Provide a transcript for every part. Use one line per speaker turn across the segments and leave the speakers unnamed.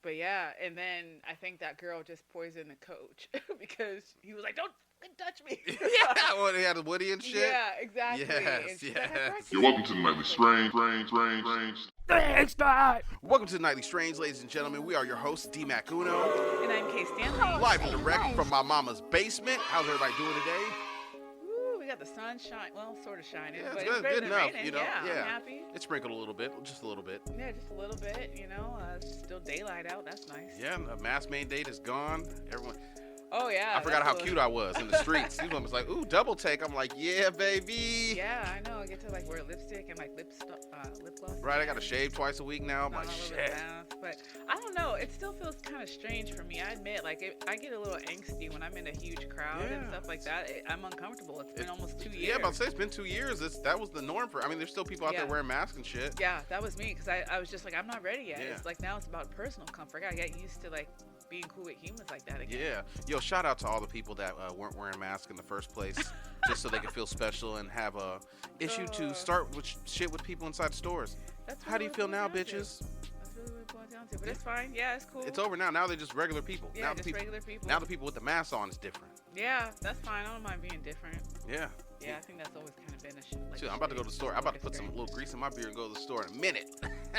But yeah, and then I think that girl just poisoned the coach because he was like, "Don't fucking touch me."
Yeah, well, he had a Woody and shit.
Yeah, exactly.
Yes,
And she's
yes.
like, "I brought
You're
you
welcome to the Nightly Strange.
Welcome to the Nightly Strange, ladies and gentlemen. We are your hosts, D Mac Uno,
And I'm Kay Stanley.
live and direct from my mama's basement. How's everybody doing today?
Woo, we got the sun shine. Well, sort of shining,
Yeah,
but
it's
it's better
good
than
enough,
raining.
you know.
Yeah,
Yeah.
I'm happy.
It sprinkled a little bit, just a little bit.
Yeah, just a little bit. It's still daylight out. That's nice.
Yeah, the mask mandate is gone. Everyone,
Oh yeah.
I forgot how cute I was in the streets. People was like, "Ooh, double take." I'm like, "Yeah, baby."
Yeah, I know. I get to like wear lipstick and like lip gloss.
Right, I got to shave twice a week now. I'm like, shit.
But I don't know. It still feels kind of strange for me. I admit, like I get a little angsty when I'm in a huge crowd and
Yeah.
stuff like that. I'm uncomfortable. It's been almost 2 years.
Yeah, but I'll say it's been 2 years. That was the norm for. I mean, there's still people out there
Yeah.
wearing masks and shit.
Yeah, that was me because I was just like, I'm not ready yet.
Yeah.
It's like now it's about personal comfort. I get used to like being cool with humans like that again.
Yeah. Yo, shout out to all the people that weren't wearing masks in the first place, just so they could feel special and have a issue to start with shit with people inside stores.
That's
How do you
really
feel
what it
now,
boils down to.
bitches?
That's really what it boils down to. But it's fine. Yeah, it's cool.
It's over now. Now they're just regular people.
Yeah,
now the
just
people,
regular people.
Now the people with the masks on is different.
Yeah, that's fine. I don't mind being different.
Yeah.
Yeah, I think that's always kind of been a like.
Dude, I'm about to go to the store. I'm about to put some little grease in my beard and go to the store in a minute.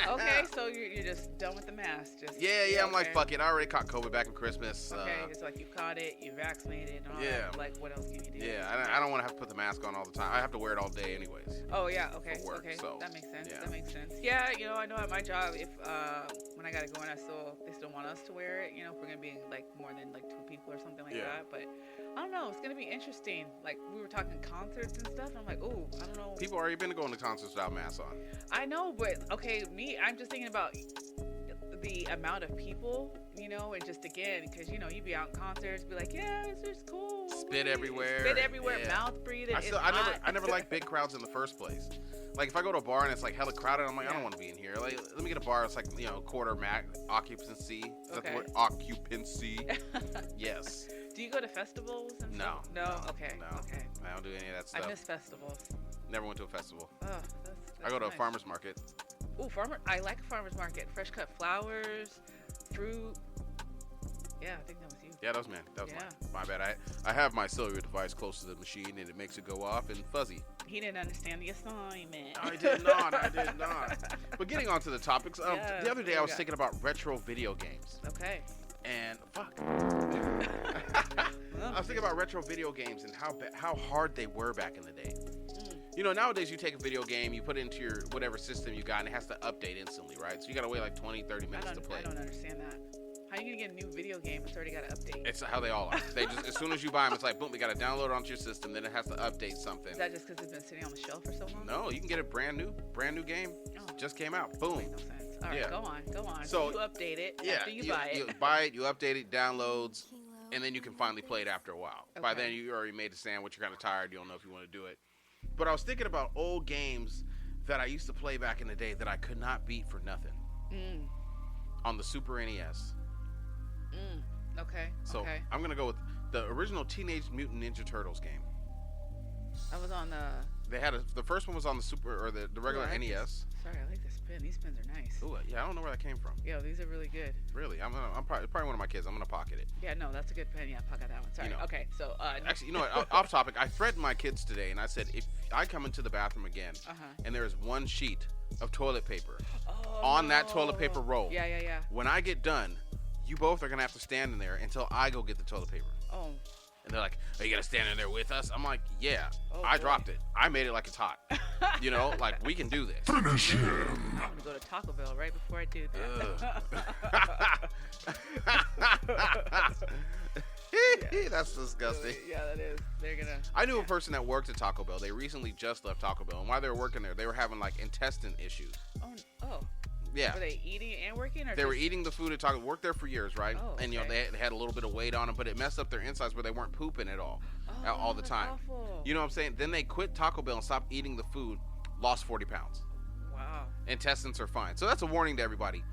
Okay, so you're just done with the mask.
Yeah. I'm like,
okay.
fuck it. I already caught COVID back in Christmas.
Okay, it's like you caught it, you vaccinated, and all
Yeah.
that. Like, what else can you do?
Yeah, I don't want to have to put the mask on all the time. I have to wear it all day anyways.
Oh yeah, okay,
For work,
okay,
so,
that makes sense.
yeah.
That makes sense. Yeah, I know at my job, if when I gotta go in, they still want us to wear it. If we're gonna be like more than like 2 people or something like
Yeah.
that. But I don't know. It's gonna be interesting. Like we were talking concerts and stuff. And I'm like, oh, I don't know.
People already been going to concerts without masks on.
I know, but okay, I'm just thinking about the amount of people, and just again, because you be out in concerts, be like, yeah, it's just cool.
Spit everywhere.
Yeah. Mouth breathing.
I never liked big crowds in the first place. Like if I go to a bar and it's like hella crowded, I'm like, I don't want to be in here. Like let me get a bar that's like quarter occupancy. Is that the word? Occupancy. Yes.
Do you go to festivals and
No.
stuff? No. Okay.
No.
Okay.
I don't do any of that stuff.
I miss festivals.
Never went to a festival.
Oh, that's
I go to a
nice.
farmer's market.
Ooh, I like a farmer's market. Fresh cut flowers, fruit. Yeah, I think that was you.
Yeah, that was mine. That was
Yeah.
mine. My bad. I have my cellular device close to the machine and it makes it go off and fuzzy.
He didn't understand the assignment.
I did not. But getting on to the topics,
Yeah,
the other day
there
I
we
was
go.
thinking about retro video games.
Okay.
And fuck. I was thinking about retro video games and how hard they were back in the day. Nowadays you take a video game, you put it into your whatever system you got, and it has to update instantly, right? So you got to wait like 20, 30 minutes to play.
I don't understand that. How are you going to get a new video game? It's already got to update.
It's how they all are. They just as soon as you buy them, it's like boom, we got to download it onto your system. Then it has to update something.
Is that just because it's been sitting on the shelf for so long?
No, you can get a brand new game.
Oh.
Just came out. Boom.
Makes no sense. All right,
Yeah.
go on.
So
you update it
Yeah,
after you buy it.
You buy it, you update it, downloads, and then you can finally play it after a while. By
Okay.
then, you already made a sandwich. You're kind of tired. You don't know if you want to do it. But I was thinking about old games that I used to play back in the day that I could not beat for nothing on the Super NES.
Okay.
So
okay.
I'm gonna go with the original Teenage Mutant Ninja Turtles game.
I was on the.
They had the first one was on the Super or the regular
I like
NES.
Sorry, I like this pen. These pens are nice.
Ooh, yeah, I don't know where that came from.
Yeah, these are really good.
Really, I'm probably one of my kids. I'm gonna pocket it.
Yeah, no, that's a good pen. Yeah, pocket that one. Sorry. Okay, so.
Actually, you know what? Off topic. I threatened my kids today, and I said if I come into the bathroom again, and there is one sheet of toilet paper on that toilet paper roll.
Yeah.
When I get done, you both are gonna have to stand in there until I go get the toilet paper.
Oh.
And they're like, "Are you gonna stand in there with us?" I'm like, "Yeah."
Oh,
I
boy.
dropped it. I made it like it's hot. Like we can do this.
Finish him.
I'm gonna go to Taco Bell right before I do that.
That's disgusting.
Yeah, that is. They're gonna.
I knew a person that worked at Taco Bell. They recently just left Taco Bell, and while they were working there, they were having like intestine issues.
Oh.
Yeah.
Were they eating and working, or
They were
just-
eating the food at Taco. Worked there for years, right?
Oh,
And
okay.
they had a little bit of weight on them, but it messed up their insides where they weren't pooping at all the
that's
time.
Awful.
You know what I'm saying? Then they quit Taco Bell and stopped eating the food, lost 40 pounds.
Wow.
Intestines are fine. So that's a warning to everybody.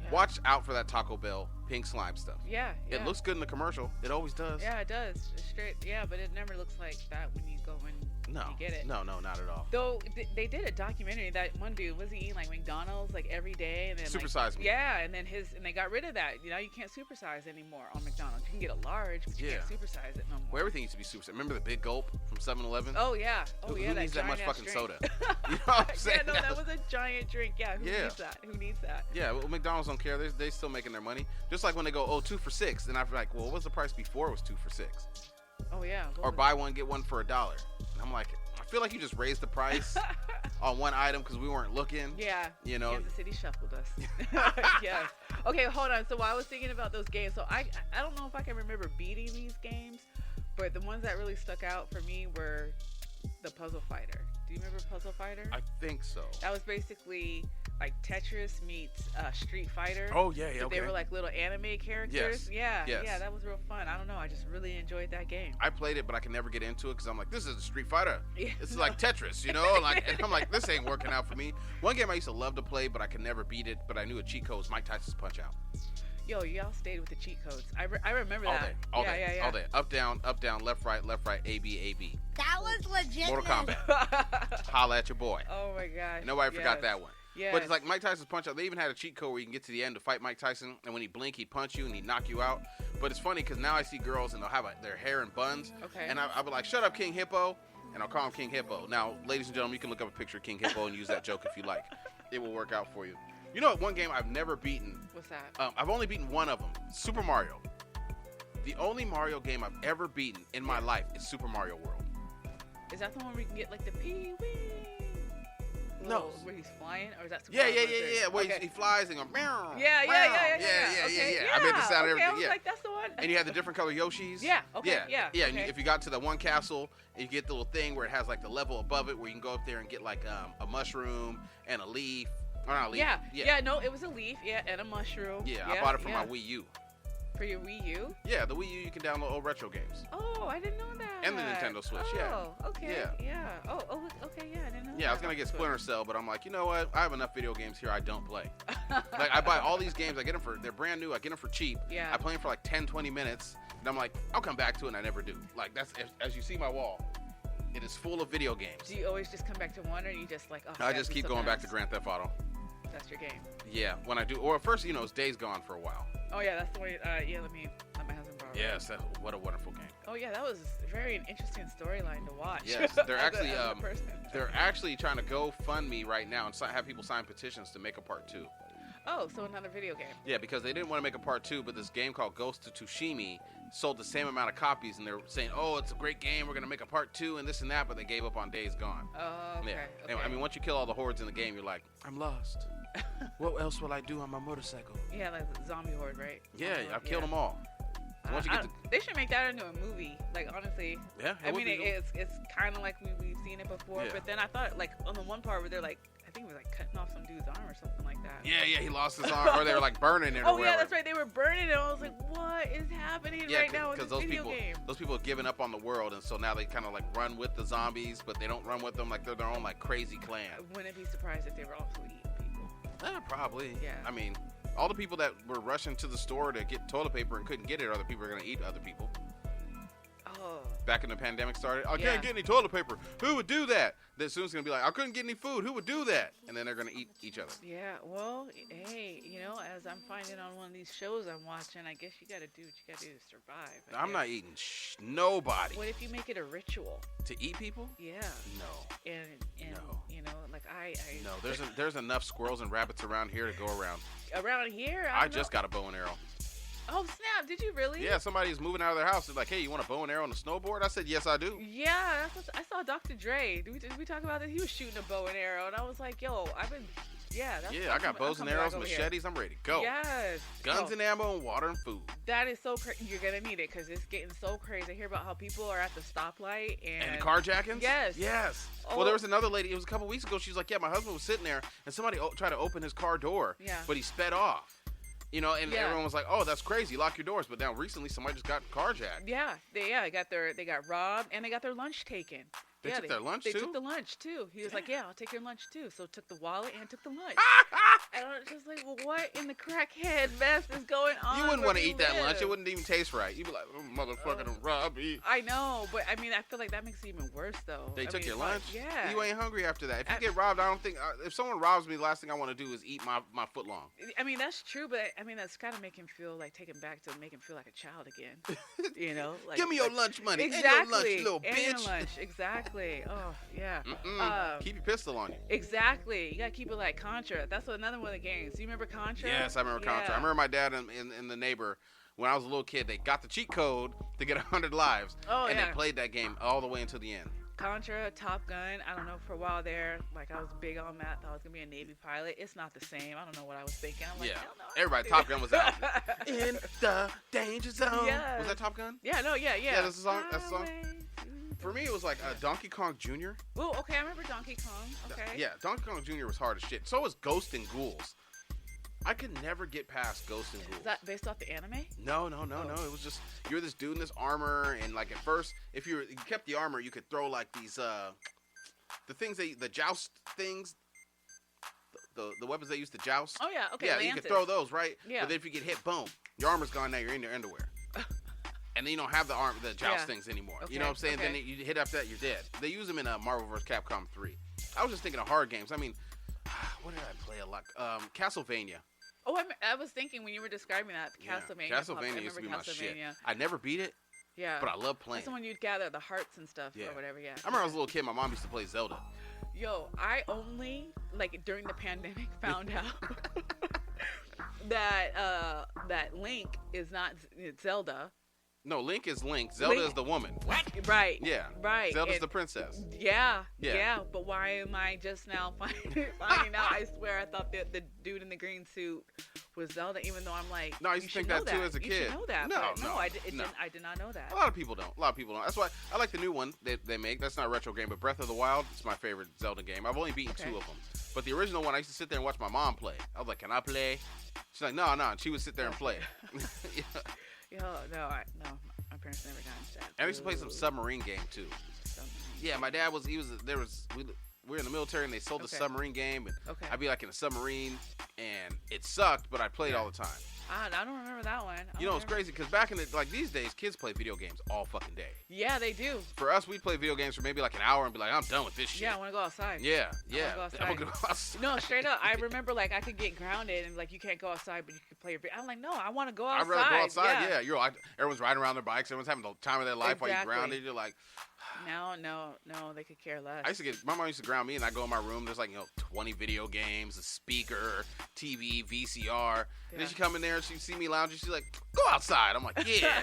Yeah.
Watch out for that Taco Bell pink slime stuff.
Yeah.
It looks good in the commercial. It always does.
Yeah, it does. It's straight. Yeah, but it never looks like that when you go in.
No.
You get it?
No, not at all.
Though they did a documentary. That one dude was he eating like McDonald's like every day, and then
Supersize me.
Yeah, and then they got rid of that. You know, you can't supersize anymore on McDonald's. You can get a large, but you can't supersize it no more.
Well, everything used to be supersized. Remember the Big Gulp from 7-Eleven?
Oh yeah.
Who
That
needs that much fucking
drink.
soda? You know what I'm saying?
Yeah, no, that was a giant drink. Yeah, who needs that? Who needs that?
Yeah, well, McDonald's don't care. They still making their money. Just like when they go, 2 for $6. Then I'm like, well, what was the price before it was 2 for $6?
Oh yeah.
Or buy one get one for $1. And I'm like, I feel like you just raised the price on one item because we weren't looking.
Yeah.
You know.
Kansas City shuffled us. Yes. Okay, hold on. So while I was thinking about those games, so I don't know if I can remember beating these games, but the ones that really stuck out for me were the Puzzle Fighter. Do you remember Puzzle Fighter?
I think so.
That was basically like Tetris meets Street Fighter.
Oh yeah,
But they were like little anime characters.
Yes.
Yeah, that was real fun. I don't know. I just really enjoyed that game.
I played it, but I can never get into it because I'm like, this is a Street Fighter.
Yeah,
This is like Tetris, you know? Like, and I'm like, this ain't working out for me. One game I used to love to play, but I could never beat it. But I knew a cheat code was Mike Tyson's Punch Out.
Yo, y'all stayed with the cheat codes. I remember
All
that.
day, all day,
Yeah.
all day. Up, down, left, right, A, B, A, B.
That was legit.
Mortal Kombat. Holla at your boy.
Oh my gosh.
Nobody forgot that one.
Yeah.
But it's like Mike Tyson's Punch Out. They even had a cheat code where you can get to the end to fight Mike Tyson, and when he blink, he'd punch you and he'd knock you out. But it's funny because now I see girls and they'll have their hair in buns.
Okay.
And I'll be like, shut up, King Hippo. And I'll call him King Hippo. Now, ladies and gentlemen, you can look up a picture of King Hippo and use that joke if you like. It will work out for you. You know what? One game I've never beaten.
What's that?
I've only beaten one of them. Super Mario. The only Mario game I've ever beaten in my life is Super Mario World.
Is that the one where you can get like the pee-wee?
No.
Where he's flying? Or is that Super
Yeah.
Mario Brothers?
Where
Okay.
he flies and goes, meow.
Yeah. Okay,
I made the sound and
okay,
everything.
I was
Yeah.
like, that's the one.
And you had the different color Yoshis.
Yeah, okay, yeah,
And
okay.
if you got to the one castle, you get the little thing where it has like the level above it where you can go up there and get like a mushroom and a leaf. Or not a leaf.
Yeah, no, it was a leaf, and a mushroom.
Yeah, I bought it for my Wii U.
For your Wii U?
Yeah, the Wii U, you can download old retro games.
Oh, I didn't know that.
And the Nintendo Switch,
Oh, okay.
Yeah.
Oh, okay, yeah, I didn't know that.
Yeah, I was going to get Splinter Cell, but I'm like, you know what? I have enough video games here I don't play. Like, I buy all these games. I get them they're brand new. I get them for cheap.
Yeah.
I play them for like 10, 20 minutes. And I'm like, I'll come back to it, and I never do. Like, that's, as you see my wall, it is full of video games.
Do you always just come back to one, or you just like,
I just keep going back to Grand Theft Auto.
That's your game.
Yeah, when I do. Or first, it's Days Gone for a while.
Oh, yeah, that's the way, let my husband borrow it.
Yes, what a wonderful game.
Oh, yeah, that was very an interesting storyline to watch.
Yes, they're actually,
as a person.
they're actually trying to go fund me right now and have people sign petitions to make a part 2.
Oh, so another video game.
Yeah, because they didn't want to make a part 2, but this game called Ghost of Tsushima sold the same amount of copies, and they're saying, oh, it's a great game, we're going to make a part 2 and this and that, but they gave up on Days Gone.
Oh, okay.
Yeah.
Okay.
And, I mean, once you kill all the hordes in the game, you're like, I'm lost. What else will I do on my motorcycle?
Yeah, like the zombie horde, right?
Yeah,
Zombie
I've
horde,
killed them all. Once you get
they should make that into a movie. Like, honestly.
Yeah,
I mean, it's kind of like we've seen it before,
Yeah.
but then I thought, like, on the one part where they're like, I think it was like cutting off some dude's arm or something like that.
Yeah, he lost his arm, or they were like burning it.
Oh,
or
yeah,
whatever.
that's right. They were burning it. I was like, what is happening right now in this video game?
Those people have given up on the world, and so now they kind of like run with the zombies, but they don't run with them like they're their own like crazy clan.
I wouldn't be surprised if they were also eating people.
Probably.
Yeah.
I mean, all the people that were rushing to the store to get toilet paper and couldn't get it, other people are going to eat other people.
Oh.
Back when the pandemic started, I
Yeah.
can't get any toilet paper. Who would do that? Then soon it's going to be like, I couldn't get any food. Who would do that? And then they're going to eat each other.
Yeah, well, hey, as I'm finding on one of these shows I'm watching, I guess you got to do what you got to do to survive. I
I'm
guess.
not eating nobody.
What if you make it a ritual?
To eat people?
Yeah.
No.
And
No.
like I
No, there's enough squirrels and rabbits around here to go around.
around here,
I just got a bow and arrow.
Oh snap! Did you really?
Yeah, somebody's moving out of their house. They're like, hey, you want a bow and arrow and a snowboard? I said, yes, I do.
Yeah, I saw Dr. Dre. Did we talk about this? He was shooting a bow and arrow, and I was like, yo,
I got bows and arrows, machetes. I'm ready to go.
Yes.
Guns and ammo and water and food.
That is so crazy. You're going to need it because it's getting so crazy. I hear about how people are at the stoplight and
carjackings?
Yes.
Yes.
Oh.
Well, there was another lady. It was a couple weeks ago. She was like, yeah, my husband was sitting there, and somebody tried to open his car door, but he sped off. And everyone was like, "Oh, that's crazy! Lock your doors." But now, recently, somebody just got carjacked.
Yeah, they got robbed and they got their lunch taken.
They took their lunch
They
too?
took the lunch too. He was like, "Yeah, I'll take your lunch too." So took the wallet and took the lunch. And I was just like, "Well, what in the crackhead mess is going on?"
You wouldn't
want to
eat that lunch. It wouldn't even taste right. You'd be like, oh, motherfucker, done robbed me.
I know, but I mean, I feel like that makes it even worse though.
They took
mean,
your
it's like,
lunch?
yeah.
You ain't hungry after that. If you get robbed, I don't think, if someone robs me, the last thing I want to do is eat my foot long.
I mean, that's true, but I mean, that's got to make him feel like, take him back to make him feel like a child again. You know? Like,
Give me your lunch money.
Exactly.
And your lunch, you little
and
bitch.
your lunch. Exactly. Oh, yeah.
Keep your pistol on you.
Exactly. You got to keep it like Contra. That's another one of the games. Do you remember Contra?
Yes, I remember Contra. I remember my dad and the neighbor, when I was a little kid, they got the cheat code to get 100 lives.
Oh,
and they played that game all the way until the end.
Contra, Top Gun. I don't know, for a while there, like, I was big on that. Thought I was going to be a Navy pilot. It's not the same. I don't know what I was thinking. I'm like, hell no.
Everybody, Top Gun was out. In the danger zone.
Yes.
Was that Top Gun?
Yeah, no, yeah.
Yeah, that's the song. That's the song. For me, it was like Donkey Kong Jr.
Oh, okay. I remember Donkey Kong. Okay.
Yeah, Donkey Kong Jr. was hard as shit. So was Ghost and Ghouls. I could never get past Ghost and Ghouls.
Is that based off the anime?
No. It was just, you're this dude in this armor, and like at first, if you kept the armor, you could throw like these, the things the joust things, the weapons they used to joust.
Oh yeah, okay.
Yeah,
Lances.
you could throw those, right?
Yeah.
But then if you get hit, boom, your armor's gone. Now you're in your underwear. And then you don't have the joust things anymore.
Okay.
You know what I'm saying?
Okay.
Then you hit after that, you're dead. They use them in Marvel vs. Capcom 3. I was just thinking of hard games. I mean, what did I play a lot? Castlevania.
Oh, I was thinking when you were describing that, Castlevania.
Castlevania used to be my shit. I never beat it,
yeah,
but I love playing.
That's the one you'd gather the hearts and stuff or whatever, yeah.
I remember I was a little kid, my mom used to play Zelda.
Yo, I only, like, during the pandemic found out that Link is not Zelda.
No, Link is Link. Zelda is the woman.
What? Right.
Yeah.
Right.
Zelda's the princess.
Yeah. But why am I just now finding out? I swear I thought that the dude in the green suit was Zelda, even though I'm like,
no, I used to think that too as a kid.
You should know that.
No,
I did not know that.
A lot of people don't. That's why I like the new one that they make. That's not a retro game, but Breath of the Wild is my favorite Zelda game. I've only beaten 2 of them. But the original one, I used to sit there and watch my mom play. I was like, can I play? She's like, no. And she would sit there and play.
No, my parents never got into that.
And I used to play some submarine game too. Yeah, my dad we were in the military and they sold the submarine game, and I'd be like in a submarine, and it sucked, but I played all the time.
I don't remember that one.
You know, it's crazy because back in these days, kids play video games all fucking day.
Yeah, they do.
For us, we'd play video games for maybe like an hour and be like, I'm done with this shit.
Yeah, I want to go outside.
Yeah.
I wanna go outside. No, straight up. I remember like I could get grounded and like you can't go outside, but you could play your video. I'm like, no, I want to go outside.
I'd rather go outside. Yeah. You're like, everyone's riding around their bikes. Everyone's having the time of their life while you're grounded. You're like,
no, they could care less.
My mom used to ground me, and I go in my room. There's like 20 video games, a speaker, TV, VCR. And then she come in there and she see me lounging. She's like, go outside. I'm like, yeah.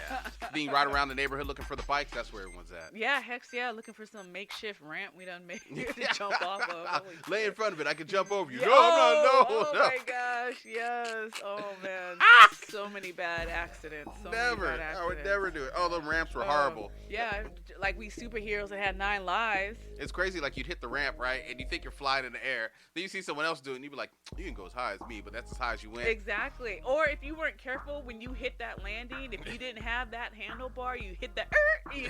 Being right around the neighborhood looking for the bikes. That's where everyone's at.
Yeah, looking for some makeshift ramp we done made to jump off of.
Lay in front of it. I can jump over you.
Yeah.
No.
Oh my gosh, yes. Oh man, so many bad accidents.
I would never do it. Oh, the ramps were horrible.
Yeah, like we superheroes that had 9 lives.
It's crazy. Like you'd hit the ramp, right, and you think you're flying in the air. Then you see someone else do it, and you be like, you can go as high as me, but that's as high as you went.
Exactly. Or if you weren't careful when you hit that landing, if you didn't have that handlebar, you hit the, you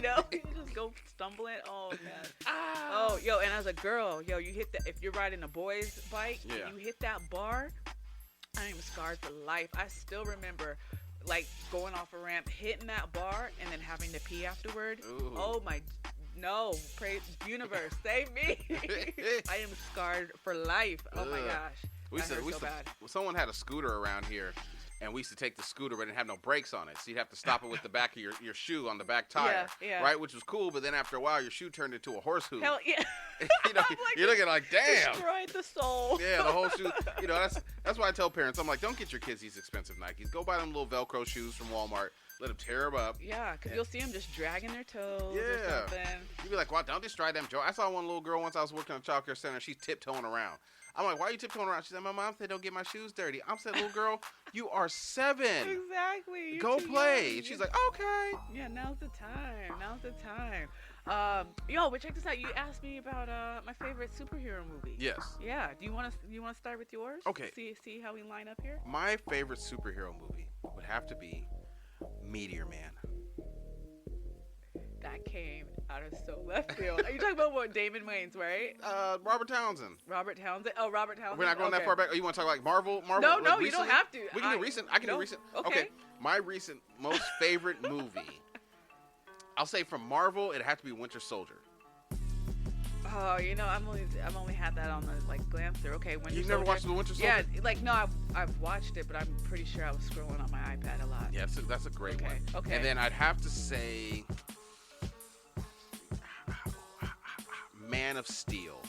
just go stumbling. Oh man. Oh, yo, and as a girl, you hit that. If you're riding a boy's bike, you hit that bar. I am scarred for life. I still remember, like, going off a ramp, hitting that bar, and then having to pee afterward.
Ooh.
Oh my. No, pray universe, save me. I am scarred for life. Oh my gosh.
Someone had a scooter around here, and we used to take the scooter, but it didn't have no brakes on it. So you'd have to stop it with the back of your shoe on the back tire.
Yeah.
Right, which was cool, but then after a while, your shoe turned into a horse hoof.
Hell yeah.
You're looking like, damn.
Destroyed the soul.
Yeah, the whole shoe. That's why I tell parents, I'm like, don't get your kids these expensive Nikes. Go buy them little Velcro shoes from Walmart. Let them tear them up.
Yeah, because you'll see them just dragging their toes or something.
You'd be like, well, don't destroy them, Joe. I saw one little girl once I was working at a child care center. She's tiptoeing around. I'm like, why are you tiptoeing around? She said, my mom said don't get my shoes dirty. I said, little girl, you are 7.
Exactly.
Go play. She's like, okay.
Yeah, now's the time. But check this out. You asked me about my favorite superhero movie.
Yes.
Yeah. Do you want to start with yours?
Okay.
See how we line up here.
My favorite superhero movie would have to be Meteor Man.
That came out of so left field. Are you talking about what, Damon Wayans, right?
Robert Townsend.
Robert Townsend. Oh, Robert Townsend.
We're not going that far back. Oh, you want to talk like Marvel?
No,
like
you
recently?
don't have to.
We can do recent. I can do recent. Okay. My recent most favorite movie. I'll say from Marvel, it had to be Winter Soldier.
Oh, I've only had that on the like glance through. Okay, Winter Soldier.
You've never watched the Winter Soldier?
Yeah, like no, I've watched it, but I'm pretty sure I was scrolling on my iPad a lot.
Yeah, that's a great one.
Okay.
And then I'd have to say Man of Steel.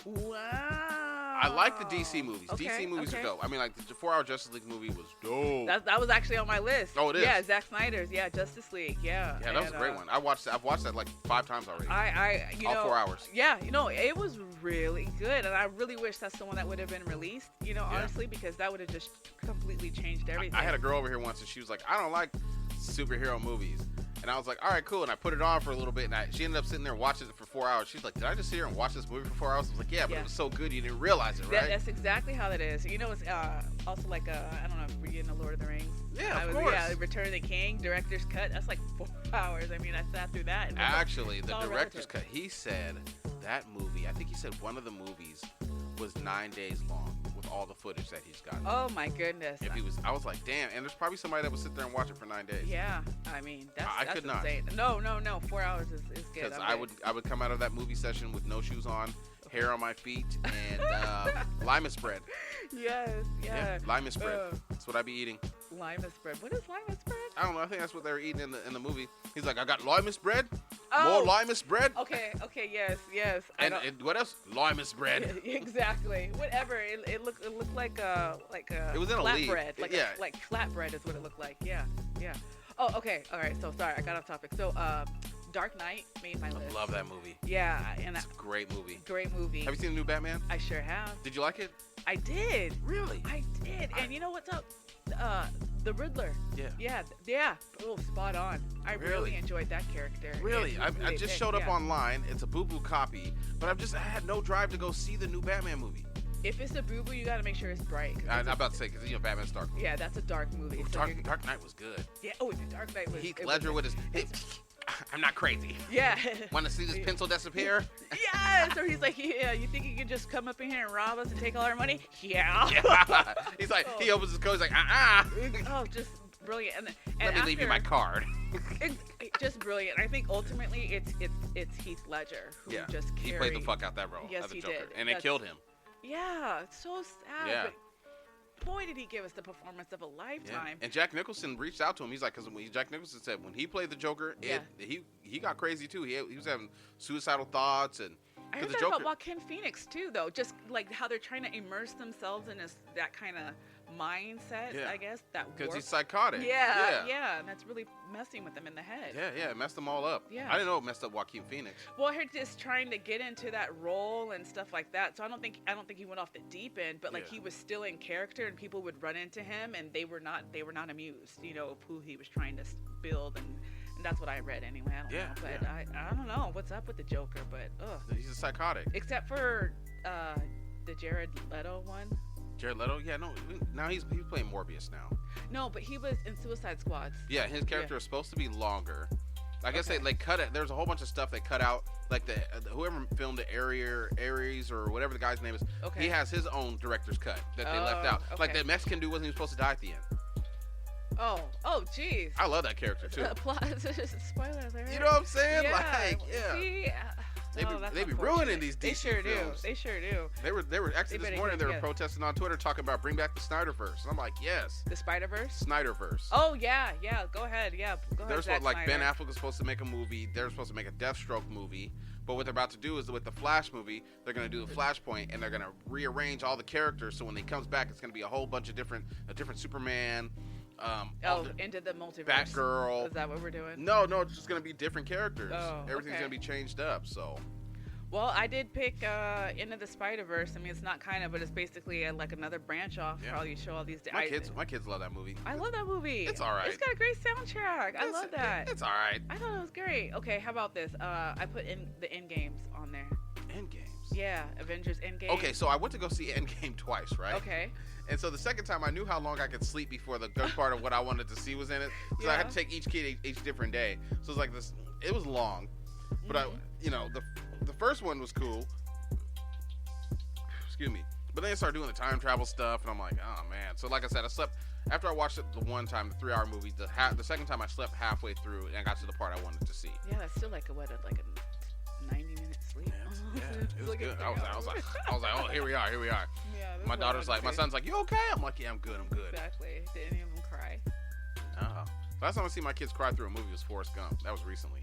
Wow.
I like the DC movies.
Okay,
DC movies are dope. I mean, like the 4-Hour Justice League movie was dope.
That was actually on my list.
Oh, it is?
Yeah, Zack Snyder's. Yeah, Justice League. Yeah.
Yeah, that was a great one. I've watched that like 5 times already. All 4 hours.
Yeah, it was really good, and I really wish that's the one that would have been released. Honestly, because that would have just completely changed everything.
I had a girl over here once, and she was like, "I don't like superhero movies." And I was like, all right, cool. And I put it on for a little bit, and she ended up sitting there watching it for 4 hours. She's like, did I just sit here and watch this movie for 4 hours? I was like, yeah, but it was so good you didn't realize it, right?
That's exactly how that is. It's also like, I don't know, if we're getting the Lord of the Rings.
Yeah, of course.
Yeah, Return of the King, director's cut. That's like 4 hours. I mean, I sat through that. And
Actually, the director's cut, he said that movie, I think he said one of the movies was 9 days long with all the footage that he's got.
Oh my goodness.
I was like, damn. And there's probably somebody that would sit there and watch it for 9 days.
Yeah, I mean, that's
could
insane.
not.
No. 4 hours is good.
Because I would come out of that movie session with no shoes on, hair on my feet, and lima spread.
Yes, yeah.
Lima spread. That's what I'd be eating.
Lima spread. What is lima spread?
I don't know. I think that's what they were eating in the movie. He's like, I got lima spread.
Oh.
More lima spread.
Okay, yes.
And what else? Lima spread.
Exactly. Whatever. It looked like a
it was in a leaf.
Flatbread. Like flatbread is what it looked like. Yeah. Oh, okay. All right. So sorry, I got off topic. So Dark Knight made my list.
I love that movie.
Yeah, and
it's a great movie.
Great movie.
Have you seen the new Batman?
I sure have.
Did you like it?
I did.
Really?
I did. And you know what's up? The Riddler.
Yeah.
Yeah. Oh, spot on. I really enjoyed that character.
Really? I just showed up online. It's a boo-boo copy, but I had no drive to go see the new Batman movie.
If it's a boo-boo, you got to make sure it's bright.
I'm about to say, because Batman's dark movie.
Yeah, that's a dark movie.
Dark Knight was good.
Yeah. Oh, the Dark Knight was.
Heath Ledger with his. I'm not crazy.
Yeah.
Want to see this pencil disappear?
Yes. Or he's like, yeah, you think you can just come up in here and rob us and take all our money? Yeah.
He's like, he opens his code. He's like,
Oh, just brilliant. And
let me leave you my card.
Just brilliant. I think ultimately it's Heath Ledger who just carried.
He played the fuck out that role.
Yes,
as a
he
Joker,
did.
And they killed him.
Yeah, it's so sad.
Yeah.
But boy, did he give us the performance of a lifetime.
Yeah. And Jack Nicholson reached out to him. He's like, because Jack Nicholson said when he played the Joker, he got crazy too. He was having suicidal thoughts and.
I heard that about Joaquin Phoenix too, though. Just like how they're trying to immerse themselves in that kind of mindset, I guess.
Because he's psychotic.
Yeah, and that's really messing with them in the head.
Yeah, it messed them all up.
Yeah.
I didn't know it messed up Joaquin Phoenix.
Well, he's just trying to get into that role and stuff like that. So I don't think he went off the deep end, but like he was still in character, and people would run into him, and they were not amused, of who he was trying to build, and that's what I read anyway. I don't know, but I don't know what's up with the Joker, but
he's a psychotic.
Except for the Jared Leto one.
Jared Leto? Yeah, no. Now he's playing Morbius now.
No, but he was in Suicide Squad.
Yeah, his character is supposed to be longer. I guess they cut it. There's a whole bunch of stuff they cut out. Like whoever filmed the Ares or whatever the guy's name is.
Okay.
He has his own director's cut that they left out.
Okay.
Like the Mexican dude wasn't even supposed to die at the end.
Oh, jeez.
I love that character too.
Spoiler alert.
You know what I'm saying?
Yeah. See,
they be ruining these DC films.
They sure do.
They were actually this morning. They were protesting on Twitter talking about bring back the Snyderverse. And I'm like, yes.
The Spider-Verse.
Snyderverse.
Oh yeah. Go ahead. Yeah. Go ahead.
There's Ben Affleck was supposed to make a movie. They're supposed to make a Deathstroke movie. But what they're about to do is with the Flash movie, they're going to do the Flashpoint, and they're going to rearrange all the characters. So when he comes back, it's going to be a whole bunch of different Superman.
Into the multiverse.
Batgirl.
Is that what we're doing?
No, it's just going to be different characters. Everything's going to be changed up. So.
Well, I did pick Into the Spider-Verse. I mean, it's not kind of, but it's basically like another branch off. Yeah. How you show all these.
My kids love that movie.
I love that movie.
It's all right.
It's got a great soundtrack. I love that.
It's all right.
I thought it was great. Okay, how about this? I put in the end games on there.
End games.
Yeah, Avengers Endgame.
Okay, so I went to go see Endgame twice, right?
Okay.
And so the second time, I knew how long I could sleep before the good part of what I wanted to see was in it. So I had to take each kid each different day. So it was like this. It was long, but the first one was cool. Excuse me. But then they started doing the time travel stuff, and I'm like, oh man. So like I said, I slept after I watched it the one time, the 3-hour movie. The second time I slept halfway through, and I got to the part I wanted to see.
Yeah, that's still like a 90-minute sleep.
Yeah, it was
like
good. I was like, oh, here we are.
Yeah.
My daughter's like, my son's like, you okay? I'm like, yeah, I'm good.
Exactly. Did any of them cry?
No. Last time I see my kids cry through a movie was Forrest Gump. That was recently.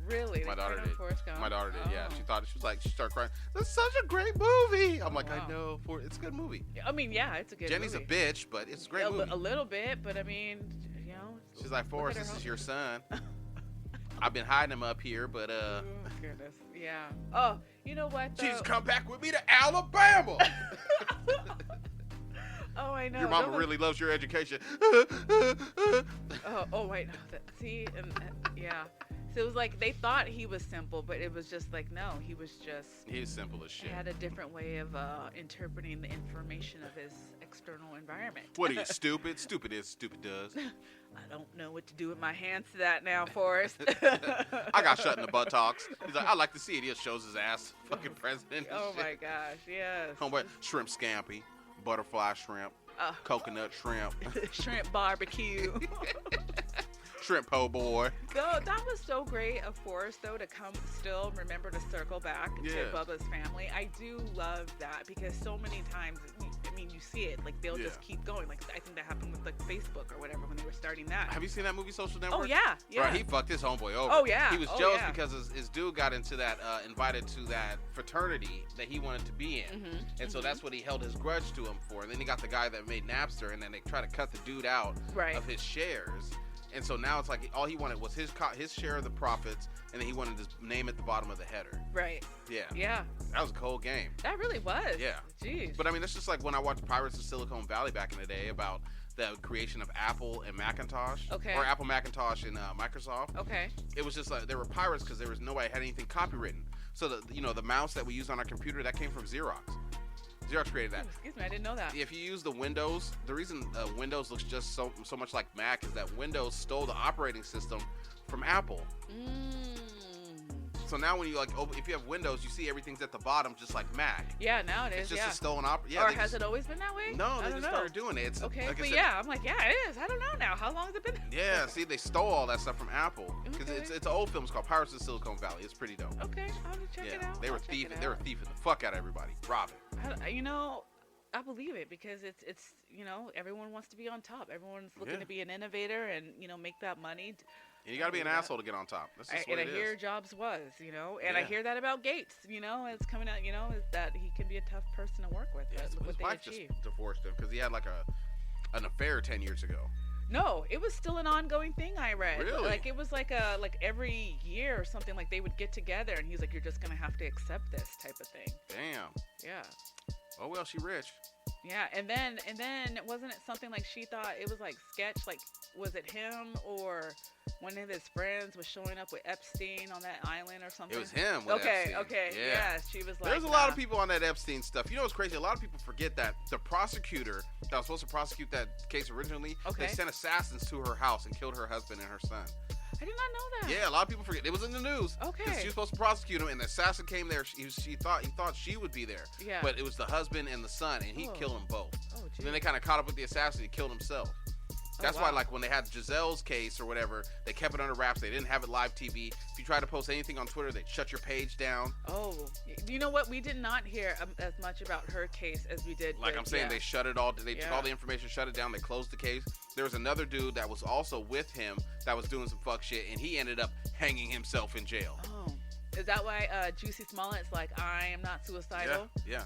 Really?
My daughter did.
Forrest Gump?
My daughter did. Yeah,
Oh.
she started crying. That's such a great movie. I'm like,
wow.
I know. It's a good movie.
I mean, yeah, it's a good
Jenny's
movie.
a bitch, but it's a great movie.
A little bit, but I mean, you know.
She's like, Forrest,
look at her
this is your son. I've been hiding him up here, but
Oh, goodness. Yeah. Oh, you know what? Though?
Jesus, come back with me to Alabama.
Oh, I know.
Your mama really loves your education.
Oh wait, no. See, and yeah. So it was like they thought he was simple, but it was just like no, he was just.
He's simple as shit.
Had a different way of interpreting the information of his external environment.
What are you, stupid? Stupid is, stupid does.
I don't know what to do with my hands to that now, Forrest.
I got shut in the buttocks. He's like, I like to see it. He just shows his ass. Fucking president. and
Oh
shit.
my gosh, yes.
Homeboy, shrimp scampi, butterfly shrimp, coconut shrimp,
Shrimp barbecue.
shrimp po' boy.
Though that was so great of Forrest, though, to still remember to circle back to
Yeah.
Bubba's family. I do love that because so many times, I mean, you see it, like they'll just keep going. Like I think that happened with like Facebook or whatever when they were starting that.
Have you seen that movie, Social Network?
Oh yeah, yeah.
Right, he fucked his homeboy over.
Oh, yeah.
He was
Oh,
jealous
yeah.
because his dude got into that, invited to that fraternity that he wanted to be in. And so that's what he held his grudge to him for. And then he got the guy that made Napster, and then they tried to cut the dude out
Right.
of his shares. And so now it's like all he wanted was his share of the profits, and then he wanted his name at the bottom of the header.
Right.
Yeah.
Yeah.
That was a cold game.
That really was.
Yeah.
Jeez.
But I mean, that's just like when I watched Pirates of Silicon Valley back in the day about the creation of Apple and Macintosh.
Okay.
Or Apple Macintosh and Microsoft.
Okay.
It was just like they were pirates because there was nobody had anything copywritten. So the mouse that we use on our computer, that came from Xerox. Xerox created that.
Ooh, excuse me, I didn't know that.
If you use the Windows, the reason Windows looks just so much like Mac is that Windows stole the operating system from Apple. So now when you if you have Windows, you see everything's at the bottom just like Mac.
Yeah, now it is.
It's just
yeah.
a stolen Yeah,
or
they
has
just-
it always been that way?
No,
I
they
don't
just
know.
started doing it. It's
Okay,
like I
but
said,
yeah, I'm like, yeah, it is. I don't know now. How long has it been?
Yeah, see, they stole all that stuff from Apple because
Okay.
it's an old film. It's called Pirates of Silicon Valley. It's pretty dope.
Okay, I'll have to check it
Yeah,
out.
they were
I'll check
thieving.
it
They were
out.
thieving the fuck out of everybody, robbing.
I believe it because it's everyone wants to be on top. Everyone's looking to be an innovator and make that money.
And you got to be an asshole to get on top. That's just what
And
it
I hear
is.
Jobs was, and I
Yeah.
hear that about Gates. It's coming out. Is that he can be a tough person to work with.
Yeah,
That's
his
what they
wife just
achieve.
divorced him because he had like an affair 10 years ago.
No, it was still an ongoing thing. I read.
Really?
Like it was like every year or something. Like they would get together, and he's like, "You're just gonna have to accept this type of thing."
Damn.
Yeah.
Oh well, she rich.
Yeah, and then wasn't it something like she thought it was like sketch? Like was it him or one of his friends was showing up with Epstein on that island or something?
It was him. With
Okay,
Epstein.
okay,
Yeah.
she was like.
There's a lot of people on that Epstein stuff. You know what's crazy? A lot of people forget that the prosecutor that was supposed to prosecute that case originally,
Okay.
they sent assassins to her house and killed her husband and her son.
I did not know that.
Yeah, a lot of people forget. It was in the news.
Okay.
'Cause she was supposed to prosecute him, and the assassin came there. He thought she would be there.
Yeah.
But it was the husband and the son, and he
Oh.
killed them both.
Oh,
And then they kind of caught up with the assassin. He killed himself. That's why,
wow.
like, when they had Giselle's case or whatever, they kept it under wraps. They didn't have it live TV. If you tried to post anything on Twitter, they'd shut your page down.
Oh, you know what? We did not hear as much about her case as we did.
Like
with,
I'm saying, they shut it all. They took
Yeah.
all the information, shut it down. They closed the case. There was another dude that was also with him that was doing some fuck shit, and he ended up hanging himself in jail.
Oh, is that why Juicy Smollett's like, I am not suicidal?
Yeah.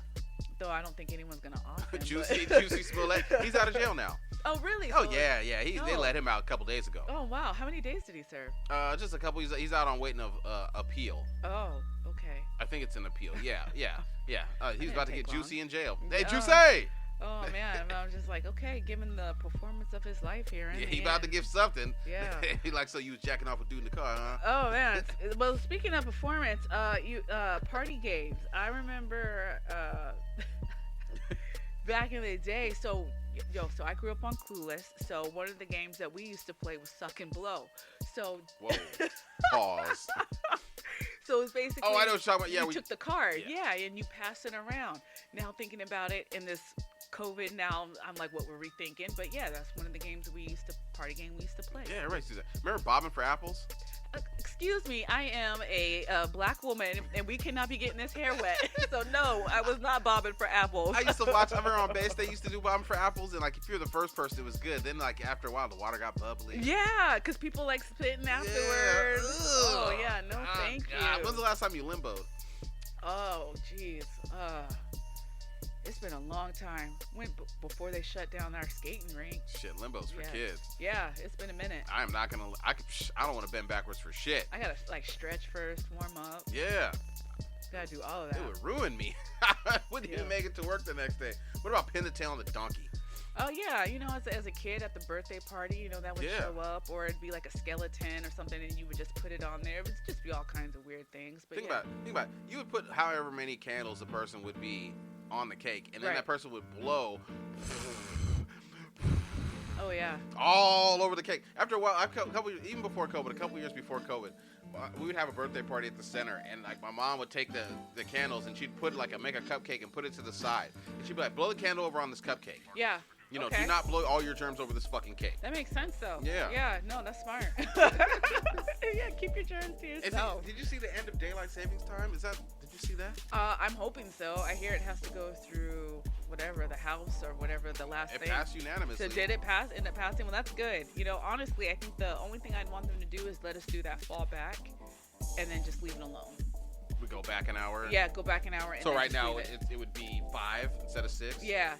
Though I don't think anyone's gonna off him.
Juicy Smollett. He's out of jail now.
Oh, really?
Oh
So-
yeah. They
No.
let him out a couple days ago.
Oh, wow. How many days did he serve?
Just a couple. He's out on waiting of appeal.
Oh, okay.
I think it's an appeal. Yeah. He's
didn't
about to
take
get
long.
Juicy in jail. Hey,
Yeah.
Juicy!
Oh man, and I was just like, okay, given the performance of his life here.
Yeah, he about to give something.
Yeah.
He like, so you was jacking off a dude in the car, huh?
Oh man. Well, speaking of performance, party games. I remember back in the day. So I grew up on Clueless. So one of the games that we used to play was Suck and Blow. So.
Whoa. Pause.
So it's basically.
Oh, I know what you're talking about. Yeah,
you took the card, and you pass it around. Now thinking about it in this COVID, now I'm like, what were we thinking? But yeah, that's one of the games we used to play.
Yeah, everybody sees that. Remember bobbing for apples?
Excuse me, I am a black woman, and we cannot be getting this hair wet. So no, I was not bobbing for apples.
I used to watch. I remember on base they used to do bobbing for apples, and like if you're the first person, it was good. Then like after a while, the water got bubbly.
Yeah, because people like spitting afterwards. Oh yeah, no, thank you.
When's the last time you limboed?
Oh jeez. It's been a long time. Before they shut down our skating rink.
Shit, limbo's for kids.
Yeah, it's been a minute.
I am not gonna. I don't want to bend backwards for shit.
I gotta like stretch first, warm up.
Yeah.
Gotta do all of that.
It would ruin me. I wouldn't even make it to work the next day. What about pin the tail on the donkey?
Oh yeah, as a kid at the birthday party, that would show up, or it'd be like a skeleton or something, and you would just put it on there. It would just be all kinds of weird things. But
think about it. You would put however many candles a person would be on the cake, and then that person would blow.
Oh yeah.
All over the cake. After a while, even before COVID, a couple years before COVID, we would have a birthday party at the center, and like my mom would take the candles and she'd put make a cupcake and put it to the side, and she'd be like, blow the candle over on this cupcake.
Yeah.
Do not blow all your germs over this fucking cake.
That makes sense, though.
Yeah.
Yeah, no, that's smart. Yeah, keep your germs to yourself.
Did you see the end of daylight savings time? Did you see that?
I'm hoping so. I hear it has to go through whatever, the House or whatever the last thing.
It passed unanimously.
So did it end up passing? Well, that's good. Honestly, I think the only thing I'd want them to do is let us do that fall back and then just leave it alone.
We go back an hour?
Yeah, go back an hour. And
so right now it would be 5 instead of 6?
Yeah.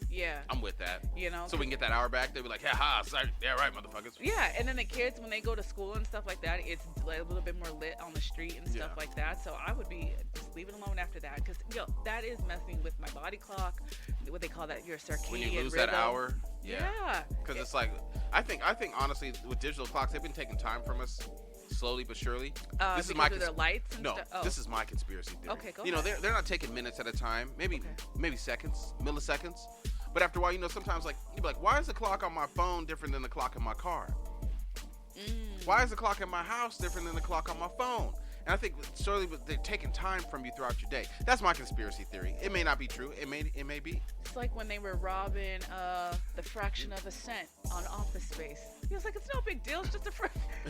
I'm with that.
So
we can get that hour back. They'd be like, ha, sorry. Yeah, right, motherfuckers.
Yeah, and then the kids, when they go to school and stuff like that, it's like a little bit more lit on the street and stuff like that. So I would be just leave it alone after that, because that is messing with my body clock. What they call that, your circadian
when you lose
rhythm.
that hour.
Yeah.
Because it's like, I think honestly, with digital clocks, they've been taking time from us. Slowly but surely.
This is their lights and stuff?
This is my conspiracy theory.
Okay, go ahead.
They're not taking minutes at a time, maybe seconds, milliseconds. But after a while, sometimes like you'd be like, why is the clock on my phone different than the clock in my car? Why is the clock in my house different than the clock on my phone? And I think slowly, but they're taking time from you throughout your day. That's my conspiracy theory. It may not be true. It may be.
It's like when they were robbing the fraction of a cent on Office Space. He was like, it's no big deal. It's just a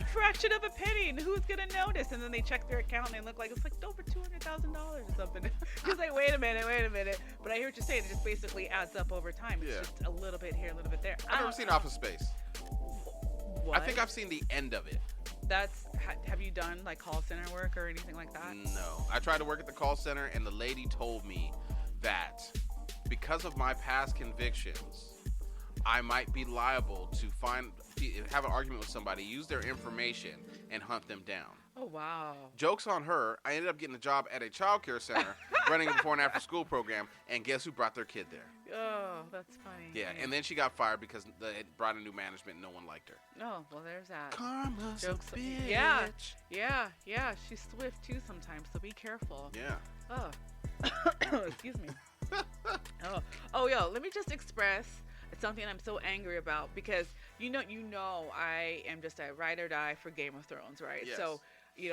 fraction of a penny, and who's gonna notice? And then they check their account, and they look like it's like over $200,000 or something. He's like, wait a minute. But I hear what you're saying. It just basically adds up over time. It's just a little bit here, a little bit there.
I've never seen Office Space.
What?
I think I've seen the end of it.
Have you done like call center work or anything like that?
No. I tried to work at the call center, and the lady told me that because of my past convictions, I might be liable to have an argument with somebody, use their information, and hunt them down.
Oh, wow.
Joke's on her. I ended up getting a job at a child care center running a before and after school program, and guess who brought their kid there?
Oh, that's funny.
Yeah, and then she got fired because it brought a new management and no one liked her.
Oh, well, there's that.
Karma's
Jokes
a bitch.
Yeah. She's swift, too, sometimes, so be careful.
Yeah.
Oh. Excuse me. Let me just express something I'm so angry about, because you know I am just a ride or die for Game of Thrones, right?
Yes.
So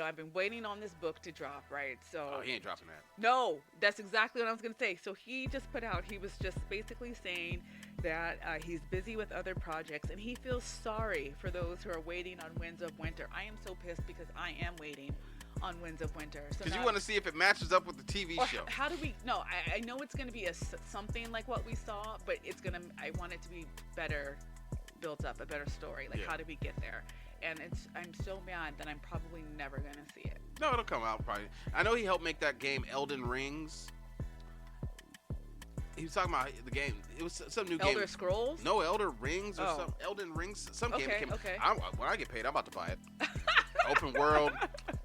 I've been waiting on this book to drop, right? So
he ain't dropping that.
No, that's exactly what I was gonna say. So he just put out, he was just basically saying that he's busy with other projects, and he feels sorry for those who are waiting on Winds of Winter. I am so pissed because I am waiting on Winds of Winter.
Because you want to see if it matches up with the TV show.
How do we? No, I know it's going to be something like what we saw, but I want it to be better built up, a better story. Like, how did we get there? And I'm so mad that I'm probably never going to see it.
No, it'll come out probably. I know he helped make that game Elden Rings. He was talking about the game. It was some new game.
Elder Scrolls?
No, Elder Rings or some Elden Rings. Some game came.
Okay.
When I get paid, I'm about to buy it. Open world,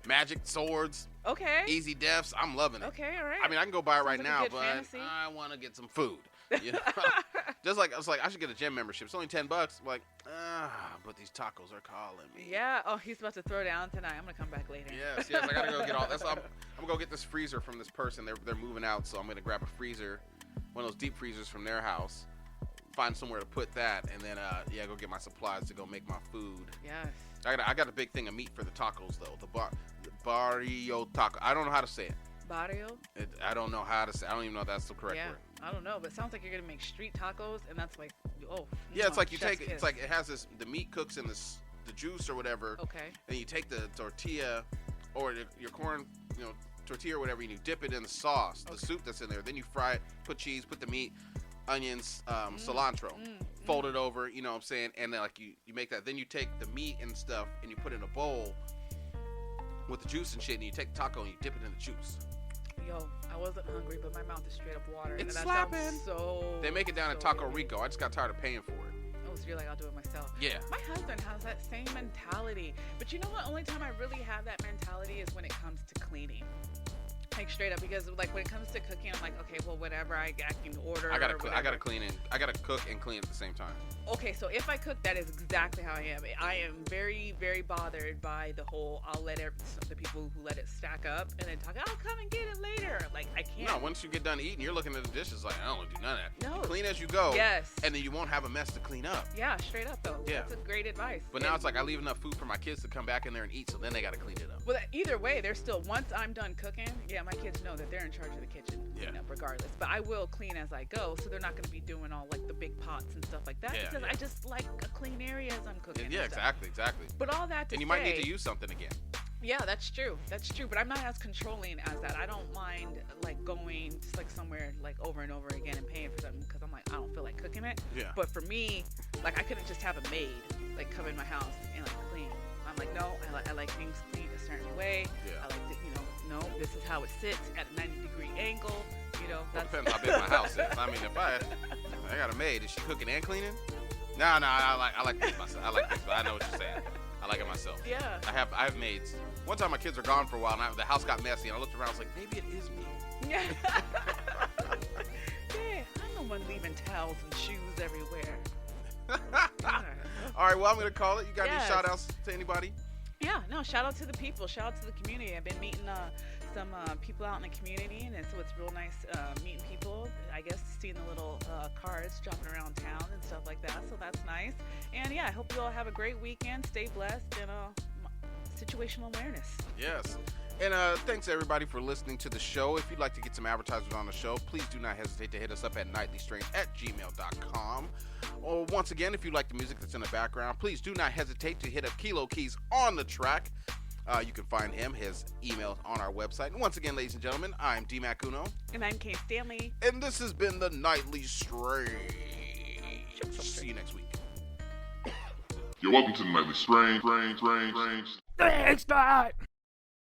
magic, swords.
Okay.
Easy deaths. I'm loving it.
Okay, all right.
I mean, I can go buy it right now, but
fantasy.
I want to get some food. You know? Just like I was like, I should get a gym membership. It's only $10. I'm like, but these tacos are calling me.
Yeah. Oh, he's about to throw down tonight. I'm gonna come back later.
Yes. I gotta go get all. I'm gonna go get this freezer from this person. They're moving out, so I'm gonna grab a freezer, one of those deep freezers from their house. Find somewhere to put that, and then go get my supplies to go make my food.
Yes.
I got a big thing of meat for the tacos though. The barrio taco. I don't know how to say it.
Barrio?
I don't know how to say. I don't even know if that's the correct word.
I don't know, but it sounds like you're gonna make street tacos, and that's like,
yeah, it's like you take it. It's like it has the meat cooks in the juice or whatever.
Okay.
And you take the tortilla or your corn, tortilla or whatever, and you dip it in the sauce, the soup that's in there. Then you fry it, put cheese, put the meat, onions, cilantro, fold it over. You know what I'm saying? And then like you make that. Then you take the meat and stuff and you put it in a bowl with the juice and shit, and you take the taco and you dip it in the juice.
Yo, I wasn't hungry, but my mouth is straight up water.
It's
and
slapping.
They
make it down in Taco Rico. I just got tired of paying for it.
Oh, so you're like, I'll do it myself.
Yeah.
My husband has that same mentality. But you know what? Only time I really have that mentality is when it comes to cleaning. Like straight up, because like when it comes to cooking, I'm like, okay, well, whatever, I can order.
I gotta clean and I gotta cook and clean at the same time.
Okay, so if I cook, that is exactly how I am. I am very, very bothered by the whole. I'll let the people who let it stack up and then talk. I'll come and get it later. Like I can't.
No, once you get done eating, you're looking at the dishes like I don't want to do none of that.
No.
You clean as you go.
Yes.
And then you won't have a mess to clean up.
Yeah, straight up though.
Yeah.
That's a great advice.
But now it's like I leave enough food for my kids to come back in there and eat, so then they gotta clean it up.
Well, either way, they're still. Once I'm done cooking, yeah, my kids know that they're in charge of the kitchen.
Yeah.
Regardless, but I will clean as I go, so they're not going to be doing all like the big pots and stuff like that.
Yeah,
because I just like a clean area as I'm cooking.
Yeah, exactly.
But all that to
and you might need to use something again.
Yeah, that's true. But I'm not as controlling as that. I don't mind like going just like somewhere like over and over again and paying for something because I'm like I don't feel like cooking it.
Yeah.
But for me, like I couldn't just have a maid like come in my house and like clean. I'm like no, I like things cleaned a certain way.
Yeah.
I like to, no, this is how it sits at a 90-degree angle.
That depends how big my house is. I mean, if I got a maid, is she cooking and cleaning? No, I like things myself. I like things, but I know what you're saying. I like it myself.
Yeah.
I have maids. One time my kids were gone for a while, and the house got messy, and I looked around, I was like, maybe it is me.
Yeah. Yeah, I'm the one leaving towels and shoes everywhere.
All right, well, I'm going to call it. You got any
Yes.
shout-outs to anybody?
Yeah, no, shout out to the people. Shout out to the community. I've been meeting some people out in the community, and so it's real nice meeting people. I guess seeing the little cars dropping around town and stuff like that, so that's nice. And yeah, I hope you all have a great weekend. Stay blessed and situational awareness.
Yes. And thanks everybody for listening to the show. If you'd like to get some advertisers on the show, please do not hesitate to hit us up at nightlystrange@gmail.com. Or once again, if you like the music that's in the background, please do not hesitate to hit up Kilo Keyz on the track. You can find his email on our website. And once again, ladies and gentlemen, I'm D. Macuno.
And I'm Kay Stanley.
And this has been the Nightly Strange. See you next week.
You're welcome to the Nightly Strange.
Thanks, God.